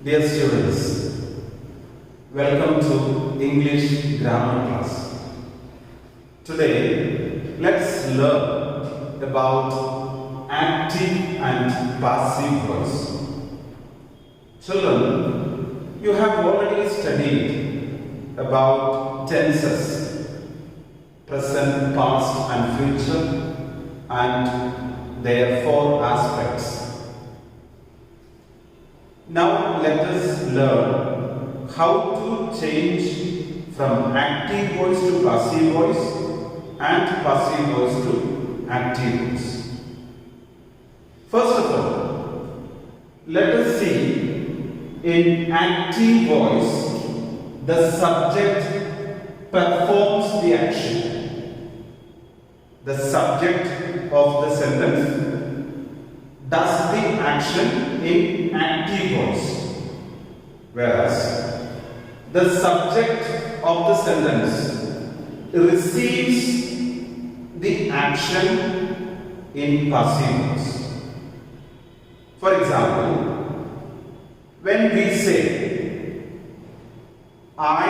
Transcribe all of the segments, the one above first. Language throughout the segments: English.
Dear students, welcome to English grammar class. Today, let's learn about active and passive voice. Children, you have already studied about tenses, present, past and future, and their four aspects. Now let us learn how to change from active voice to passive voice and passive voice to active voice. First of all, let us see in active voice the subject performs the action. The subject of the sentence does the action in active voice, whereas the subject of the sentence receives the action in passive voice. For example, when we say, I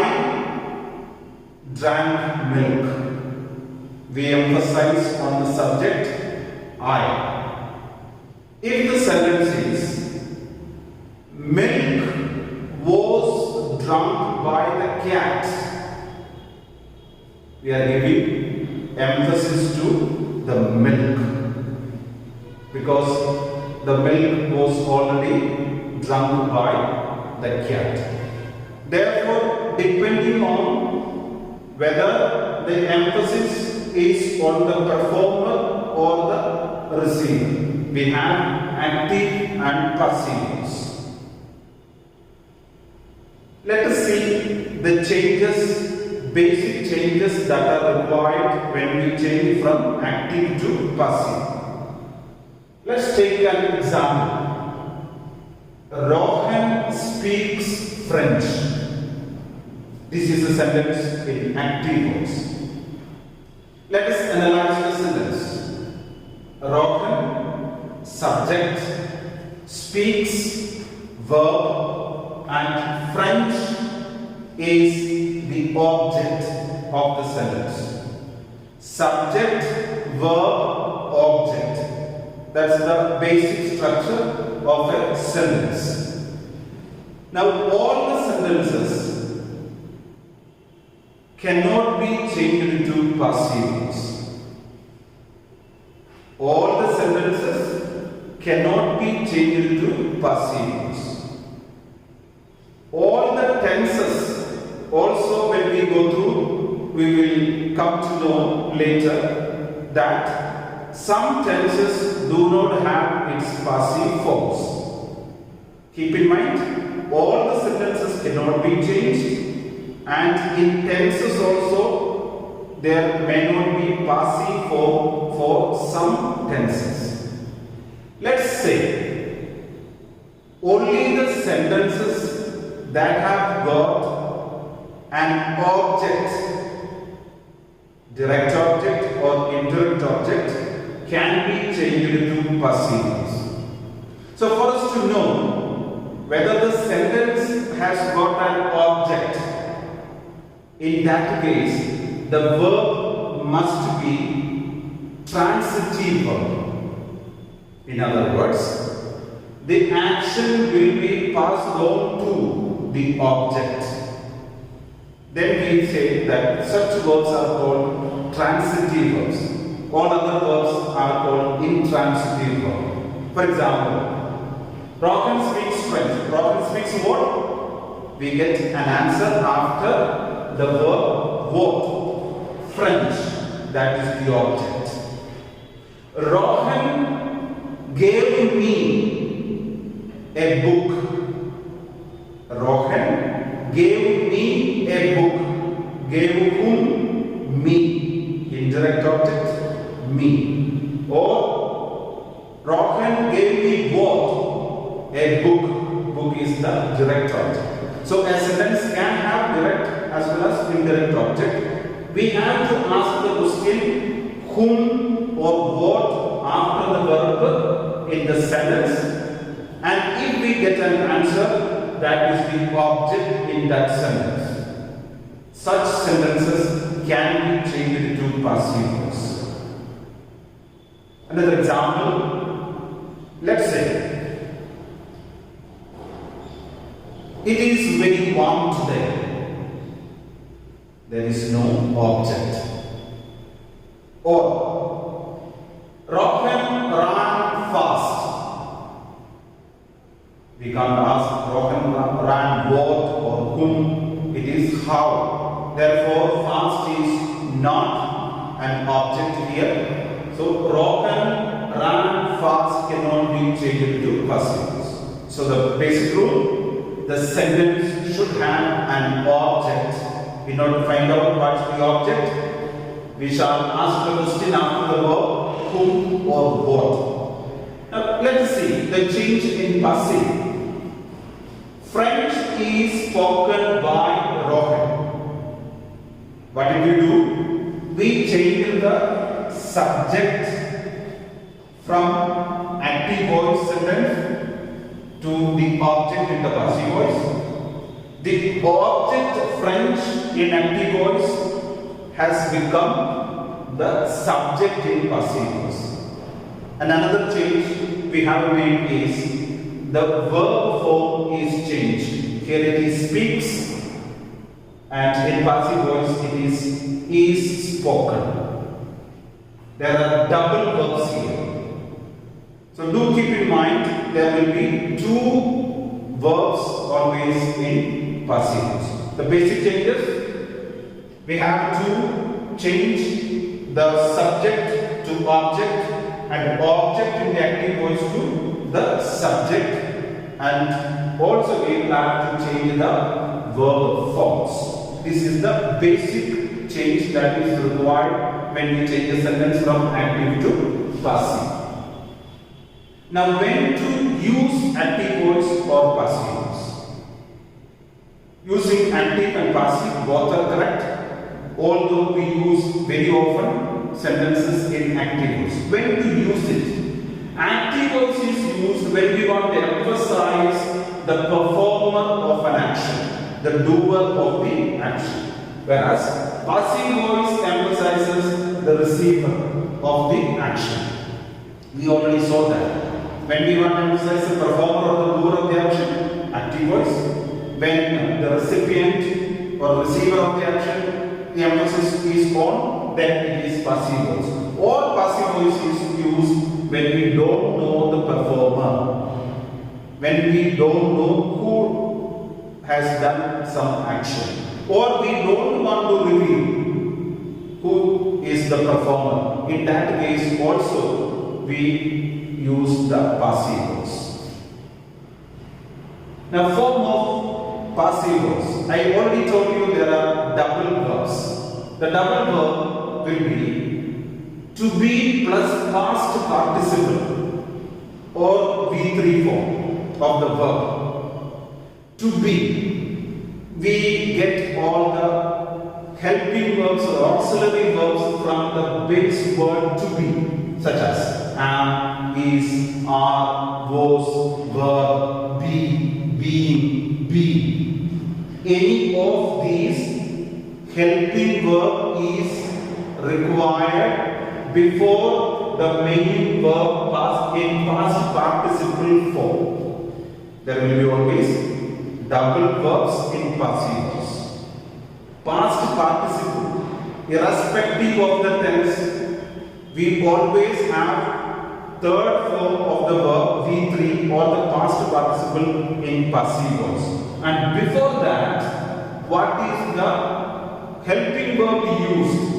drank milk, we emphasize on the subject I. If the sentence is, milk was drunk by the cat, we are giving emphasis to the milk because the milk was already drunk by the cat. Therefore, depending on whether the emphasis is on the performer or the receiver, we have active and passive voice. Let us see the changes, basic changes that are required when we change from active to passive. Let's take an example. Rohan speaks French. This is a sentence in active voice. Let us analyze the sentence. Rohan, subject, speaks, verb, and French is the object of the sentence. Subject, verb, object. That's the basic structure of a sentence. Now, all the sentences cannot be changed into passive voice. All the sentences cannot be changed into passive voice. All the tenses also, when we go through, we will come to know later that some tenses do not have its passive forms. Keep in mind, all the sentences cannot be changed, and in tenses also there may not be passive form for some tenses. Let's say only the sentences that have got an object, direct object or indirect object, can be changed into passive voice. So for us to know whether the sentence has got an object, in that case the verb must be transitive verb. In other words, the action will be passed on to the object. Then we say that such verbs are called transitive verbs. All other verbs are called intransitive verbs. For example, Rohan speaks French. Rohan speaks what? We get an answer after the verb what? French. That is the object. Rohan gave me a book. Rohan gave me a book. Gave whom? Me. Indirect object, me. Or Rohan gave me what? A book. Book is the direct object. So a sentence can have direct as well as indirect object. We have to ask the question whom or what after the verb in the sentence, and if we get an answer, that is the object in that sentence. Such sentences can be changed into passive voice. Another example, let's say, it is very warm today. There is no object. Or, Rohan ran fast. We can't ask Rohan ran what or whom, it is how. Therefore, fast is not an object here. So, Rohan ran fast cannot be changed into passive voice. So, the basic rule, the sentence should have an object. In order to find out what is the object, we shall ask the question after the verb whom or what. Now let us see the change in passive. French is spoken by Rohan. What did we do? We changed the subject from active voice sentence to the object in the passive voice. The object French in active voice has become the subject in passive voice. And another change we have made is the verb form is changed. Here it is speaks, and in passive voice it is spoken. There are double verbs here. So do keep in mind there will be two verbs always in passive voice. The basic changes, we have to change the subject to object and object in the active voice to the subject, and also we will have to change the verb forms. This is the basic change that is required when we change the sentence from active to passive. Now when to use active voice or passive voice? Using active and passive both are correct, although we use very often sentences in active voice. When to use it? Active voice is used when we want to emphasize the performer of an action, the doer of the action. Whereas passive voice emphasizes the receiver of the action. We already saw that. When we want to emphasize the performer or the doer of the action, active voice. When the recipient or receiver of the action, the emphasis is on, then it is passive voice. All passive voice is used when we don't know the performer, when we don't know who has done some action, or we don't want to reveal who is the performer. In that case also we use the passive voice. Now form of passive voice. I already told you there are double verbs. The double verb will be to be plus past participle or V3 form of the verb. To be, we get all the helping verbs or auxiliary verbs from the base word to be, such as am, is, are, was, were, be, being, be. Any of these helping verb is required before the main verb in past participle form. There will be always double verbs in passive voice. Past participle, irrespective of the tense, we always have third form of the verb V3 or the past participle in passive voice. And before that, what is the helping verb used?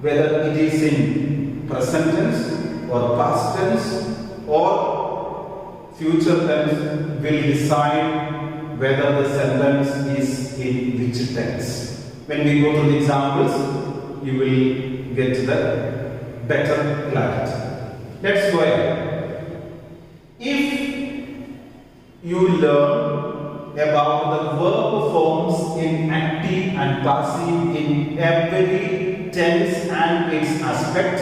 Whether it is in present tense or past tense or future tense will decide whether the sentence is in which tense. When we go to the examples, you will get the better clarity. That's why if you learn about the verb forms in active and passive in every tense and its aspect,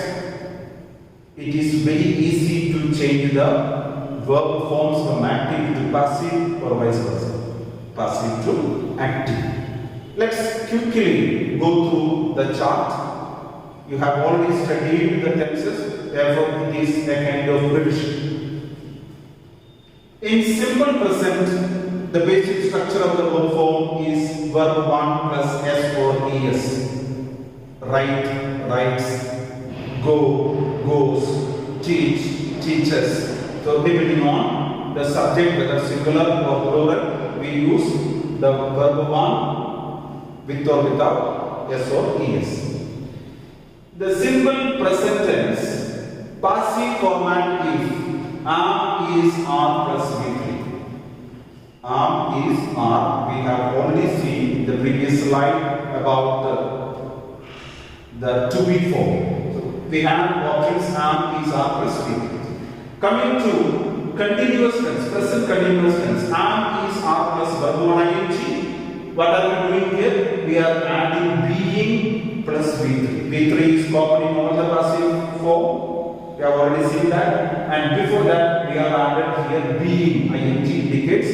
it is very easy to change the verb forms from active to passive or vice versa. passive to active. Let's quickly go through the chart. You have already studied the tenses, therefore it is a kind of revision. In simple present, the basic structure of the verb form is verb 1 plus S or ES. Write, writes, go, goes, teach, teaches. So depending on the subject, whether singular or plural, we use the verb 1 with or without S or ES. The simple present tense, passive format is am, is, are plus V3. Am, is, are. We have already seen the previous slide about the to be form. So we have options am, is, are plus V3. Coming to continuous tense, present continuous tense, am, is, are plus verb 1 ing. What are we doing here? We are adding being plus V3. V3 is common in all the passive form. We have already seen that. And before that, we have added here being. Ing indicates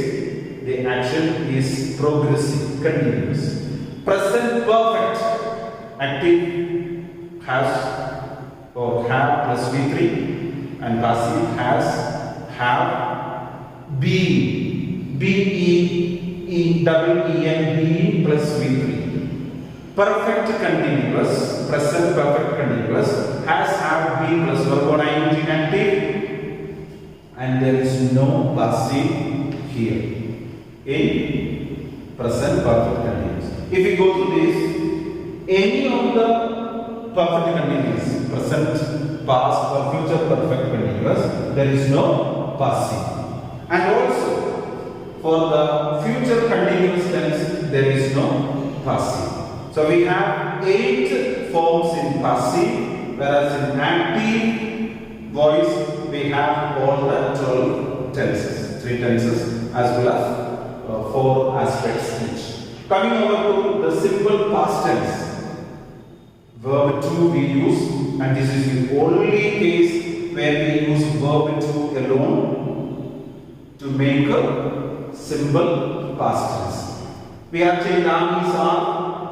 the action is progressive, continuous. Present perfect, active has or have plus V3, and passive has, have, being, double E-N, being plus V3. Perfect continuous, present perfect continuous, has, have, been plus verb 1 ing active, and there is no passive here in present perfect continuous. If we go to this, any of the perfect continuous, present, past or future perfect continuous, there is no passive. And also for the future continuous tense, there is no passive. So we have 8 forms in passive, whereas in active voice we have all the 12 tenses, 3 tenses as well as 4 aspects each. Coming over to the simple past tense, verb 2 we use, and this is the only case where we use verb 2 alone to make a simple past tense. We have changed am, is, are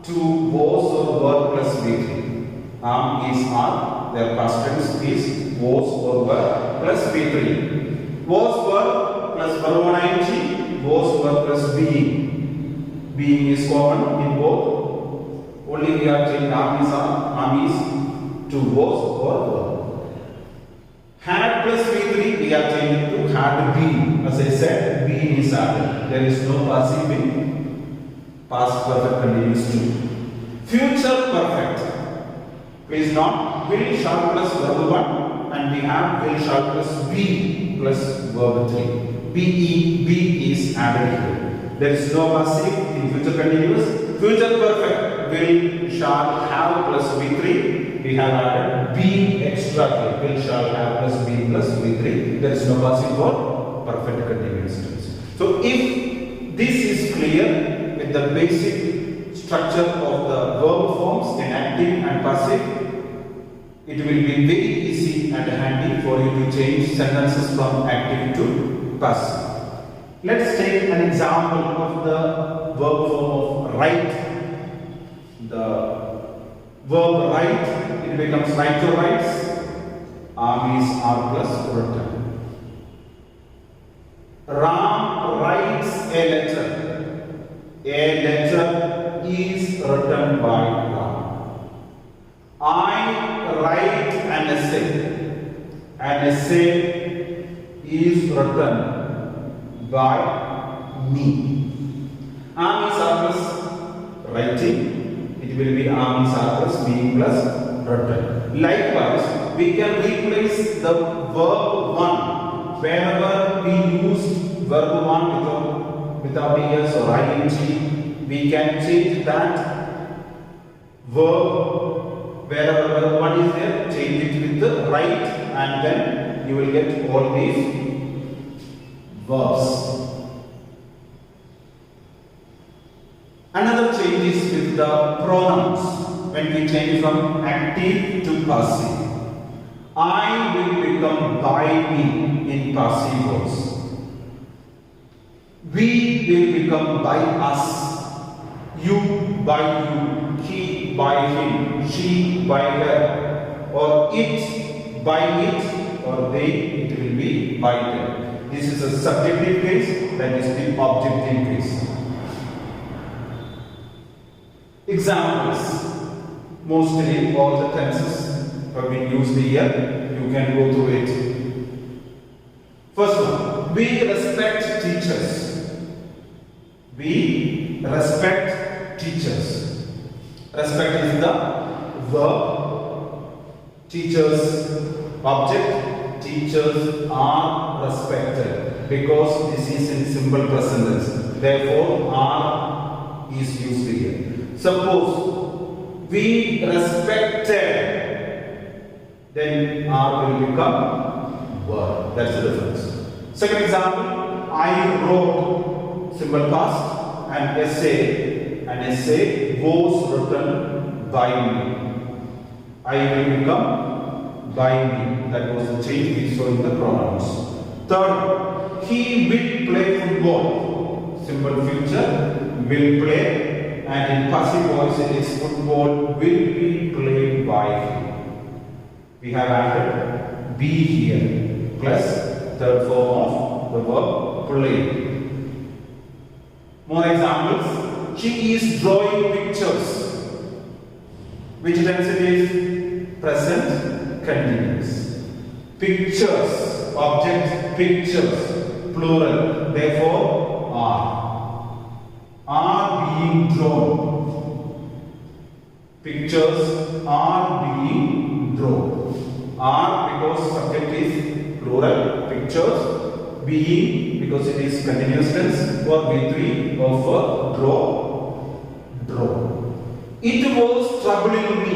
to was or were plus V3. Am, is, are, their past tense is was or were plus V3. Was, were plus verb 1 ing, was, were plus being. Being is common in both. Only we are changing am, is, are, am, is to was or were. Had plus V3 we are changing to had been. As I said, been is added. There is no passive in past perfect continuous too. Future perfect. Please note, will, shall plus verb 1, and we have will, shall plus be plus verb 3. Be is added here. There is no passive in future continuous. Future perfect, will, shall, have plus V3. We have added be extra here. Will, shall, have plus be plus V3. There is no passive for perfect continuous tense. So if this is clear, with the basic structure of the verb forms in active and passive, it will be very easy and handy for you to change sentences from active to passive. Let's take an example of the verb form of write. The verb write, it becomes write or writes. Am, is, are plus written. Ram writes a letter. A letter is written by Ram. I write an essay. An essay is written by me. Am, is, are plus writing. It will be am, is, are plus being plus written. Likewise, we can replace the verb 1 whenever we use verb 1 without es or ing, we can change that verb wherever verb 1 is there, change it with the right, and then you will get all these verbs. Another change is with the pronouns. When we change from active to passive, I will become by me in passive voice. We will become by us. You by you. He by him. She by her. Or it by it. Or they, it will be by them. This is a subjective case, that is the objective case. Examples. Mostly all the tenses have been used here. You can go through it. First one, we respect teachers. We respect teachers. Respect is the verb. Teachers, object. Teachers are respected because this is in simple present tense. Therefore, are is used here. Suppose we respected, then are will become verb. That's the difference. Second example, I wrote, simple past, an essay. An essay was written by me. I will become by me. That was the change we saw in the pronouns. Third, he will play football. Simple future, will play, and in passive voice it is football will be played by him. We have added be here plus third form of the verb play. More examples. She is drawing pictures. Which tense it is? Present continuous. Pictures, object, pictures, plural. Therefore, are being drawn. Pictures are being drawn. Are because subject is plural, pictures, being because it is continuous tense, or V3 of draw. It was troubling me.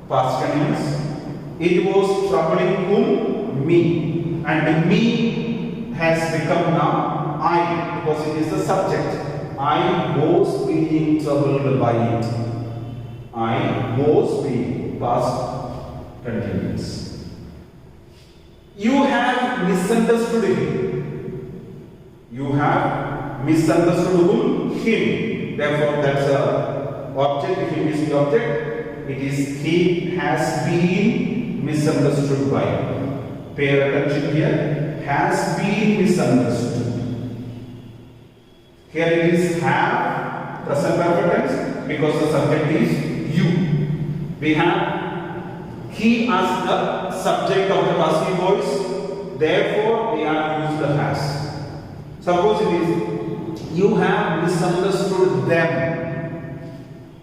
Past continuous. It was troubling whom? Me. And me has become now I because it is the subject. I was being troubled by it. I was being past continuous. You have misunderstood him. You have misunderstood him. Therefore, that's a object. If it is the object, it is he has been misunderstood by. Pay attention here. Has been misunderstood. Here it is have present perfect tense because the subject is you. We have he as the subject of the passive voice. Therefore, we are used the has. Suppose it is you have misunderstood them.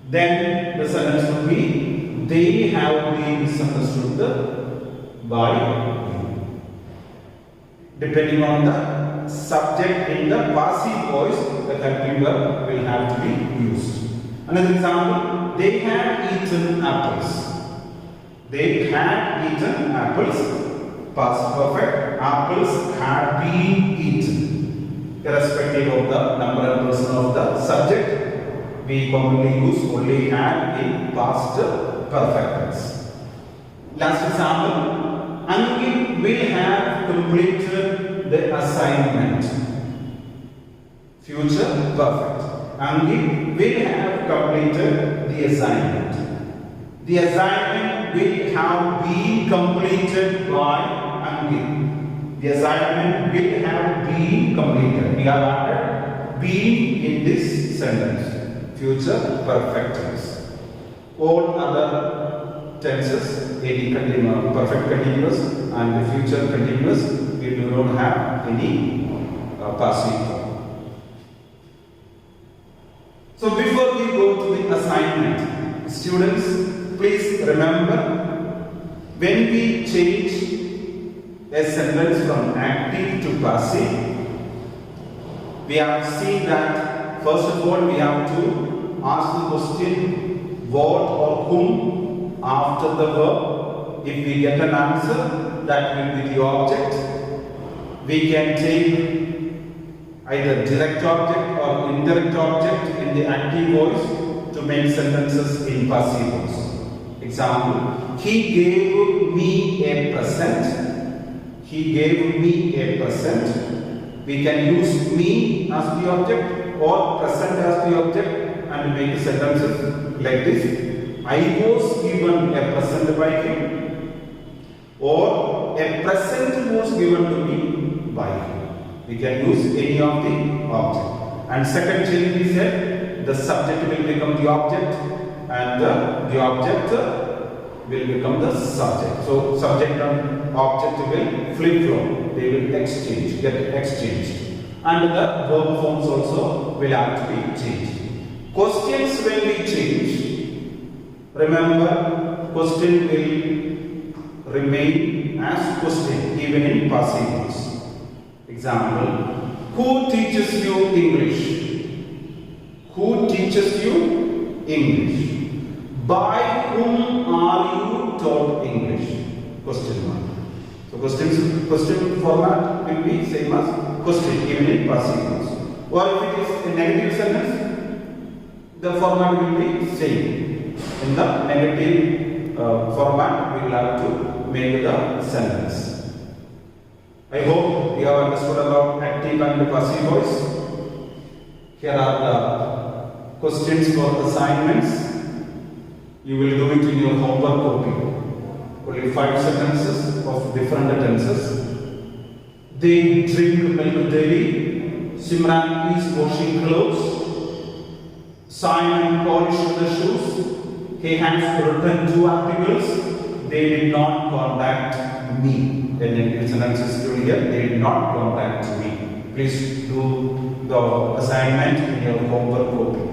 Then the sentence would be they have been misunderstood by you. Depending on the subject in the passive voice, the helping verb will have to be used. Another example, they had eaten apples. They had eaten apples. Past perfect. Apples had been eaten. Irrespective of the number and person of the subject, we commonly use only had in past perfect tense. Last example, Ankit will have completed the assignment. Future perfect. Ankit will have completed the assignment. The assignment will have been completed by Ankit. The assignment will have been completed. We have added been in this sentence. Future perfect tense. All other tenses, perfect continuous and the future continuous, we do not have any passive form. So before we go to the assignment, students, please remember when we change a sentence from active to passive, we have seen that first of all we have to ask the question what or whom after the verb. If we get an answer, that will be the object. We can take either direct object or indirect object in the active voice to make sentences in passive voice. Example, he gave me a present. He gave me a present. We can use me as the object or present as the object and make sentences like this. I was given a present by him, or a present was given to me by him. We can use any of the object. And second change we said the subject will become the object and the object will become the subject. So subject and object will flip-flop. They will get exchanged. And the verb forms also will have to be changed. Questions when we change, remember question will remain as question even in passive voice. Example, who teaches you English? Who teaches you English? By whom are you taught English? Question mark. So question format will be same as question even in passive voice. Or if it is a negative sentence, the format will be same. In the negative format, we will have to make the sentence. I hope you have understood about active and passive voice. Here are the questions for assignments. You will do it in your homework copy. Only 5 sentences of different tenses. They drink milk daily. Simran is washing clothes. Simon polished the shoes. He has written 2 articles. They did not contact me. The negative sentence is still here. They did not contact me. Please do the assignment in your homework copy.